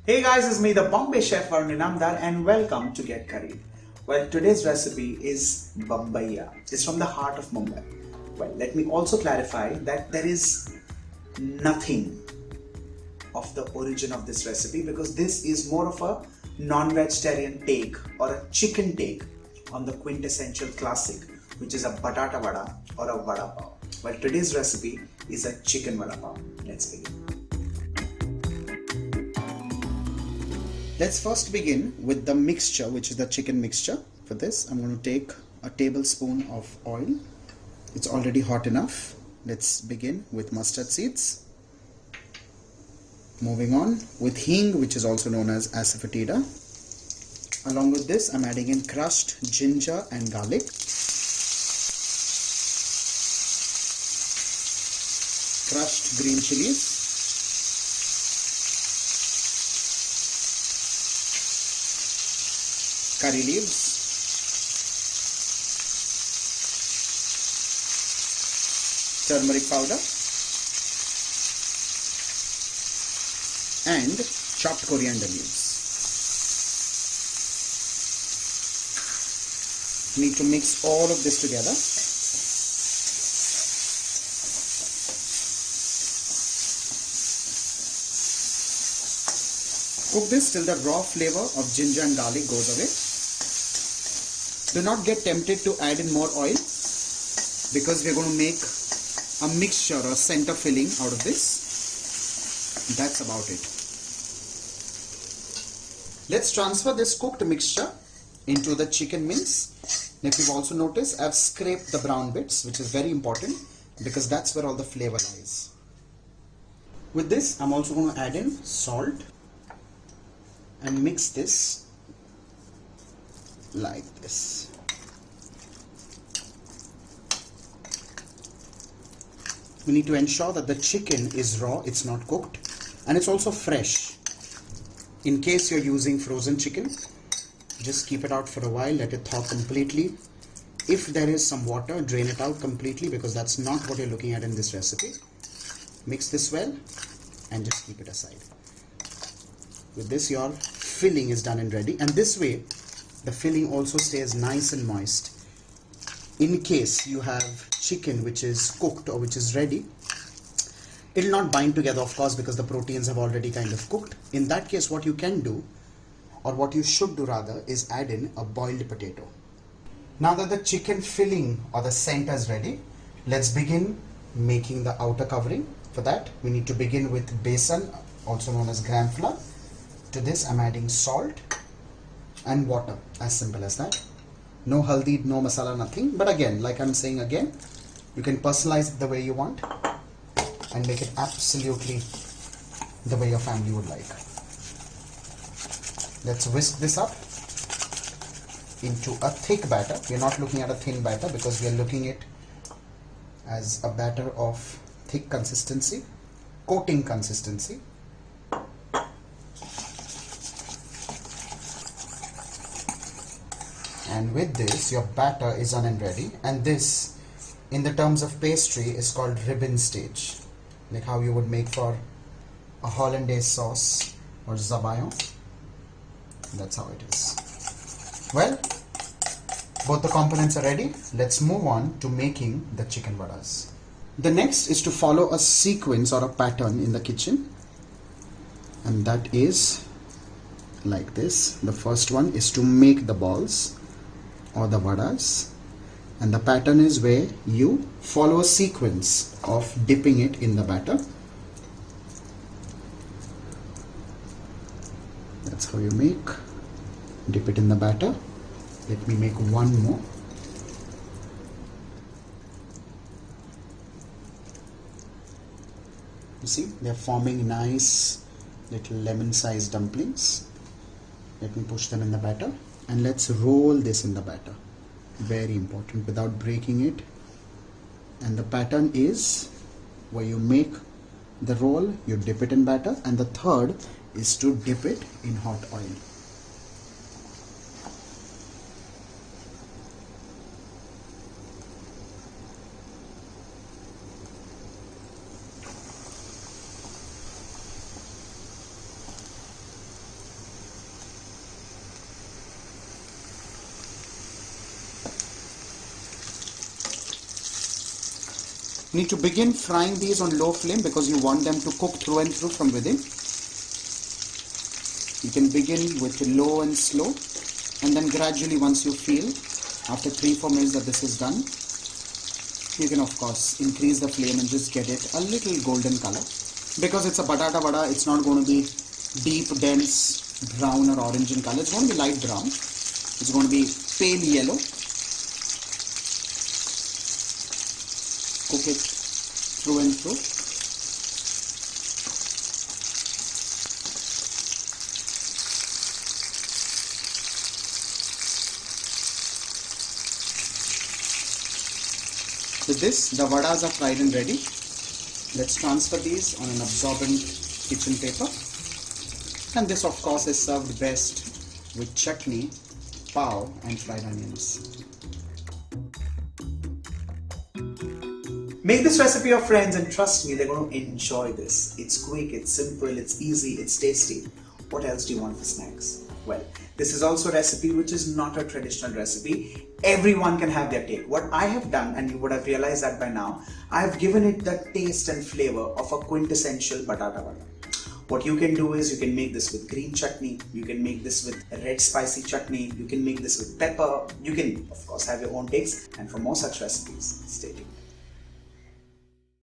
Hey guys, it's me, the Bombay chef Varun Inamdar, and welcome to Get Curried. Well, today's recipe is Bombay. It's from the heart of Mumbai. Well, let me also clarify that there is nothing of the origin of this recipe because this is more of a non-vegetarian take or a chicken take on the quintessential classic, which is a Batata Vada or a Vada Pav. Well, today's recipe is a Chicken Vada Pav. Let's begin. Let's first begin with the mixture, which is the chicken mixture. For this, I'm going to take a tablespoon of oil. It's already hot enough. Let's begin with mustard seeds. Moving on with hing, which is also known as asafoetida. Along with this, I'm adding in crushed ginger and garlic. Crushed green chilies. Curry leaves, turmeric powder, and chopped coriander leaves. Need to mix all of this together. Cook this till the raw flavor of ginger and garlic goes away. Do not get tempted to add in more oil because we're going to make a mixture or center filling out of this. That's about it. Let's transfer this cooked mixture into the chicken mince. If you've also noticed, I've scraped the brown bits, which is very important because that's where all the flavor lies. With this, I'm also going to add in salt and mix this like this. We need to ensure that the chicken is raw, it's not cooked, and it's also fresh. In case you're using frozen chicken, just keep it out for a while, let it thaw completely. If there is some water, drain it out completely because that's not what you're looking at in this recipe. Mix this well and just keep it aside. With this, your filling is done and ready, and this way the filling also stays nice and moist. In case you have chicken which is cooked or which is ready, it will not bind together, of course, because the proteins have already kind of cooked. In that case, what you can do, or what you should do rather, is add in a boiled potato. Now that the chicken filling or the center is ready, let's begin making the outer covering. For that, we need to begin with besan, also known as gram flour. To this, I'm adding salt and water, as simple as that. No haldi, no masala, nothing. But again, like I'm saying again, you can personalize it the way you want and make it absolutely the way your family would like. Let's whisk this up into a thick batter. We're not looking at a thin batter because we are looking at it as a batter of thick consistency, coating consistency. And with this, your batter is done and ready. And this, in the terms of pastry, is called ribbon stage. Like how you would make for a hollandaise sauce or zabayon. That's how it is. Well, both the components are ready. Let's move on to making the chicken vadas. The next is to follow a sequence or a pattern in the kitchen. And that is like this. The first one is to make the balls or the vadas, and the pattern is where you follow a sequence of dipping it in the batter. That's how you make. Dip it in the batter. Let me make one more. You see, they're forming nice little lemon-sized dumplings. Let me push them in the batter. And let's roll this in the batter. Very important, without breaking it. And the pattern is where you make the roll, you dip it in batter, and the third is to dip it in hot oil. You need to begin frying these on low flame because you want them to cook through and through from within. You can begin with low and slow, and then gradually, once you feel after 3-4 minutes that this is done, you can of course increase the flame and just get it a little golden color. Because it's a batata vada, it's not going to be deep, dense brown or orange in color. It's going to be light brown. It's going to be pale yellow. Cook it through and through. With this, the vadas are fried and ready. Let's transfer these on an absorbent kitchen paper. And this of course is served best with chutney, pav and fried onions. Make this recipe your friends and trust me, they're going to enjoy this. It's quick, it's simple, it's easy, it's tasty. What else do you want for snacks? Well, this is also a recipe which is not a traditional recipe. Everyone can have their take. What I have done, and you would have realized that by now, I have given it the taste and flavor of a quintessential batata vada. What you can do is you can make this with green chutney, you can make this with red spicy chutney, you can make this with pepper, you can of course have your own takes, and for more such recipes, stay tuned.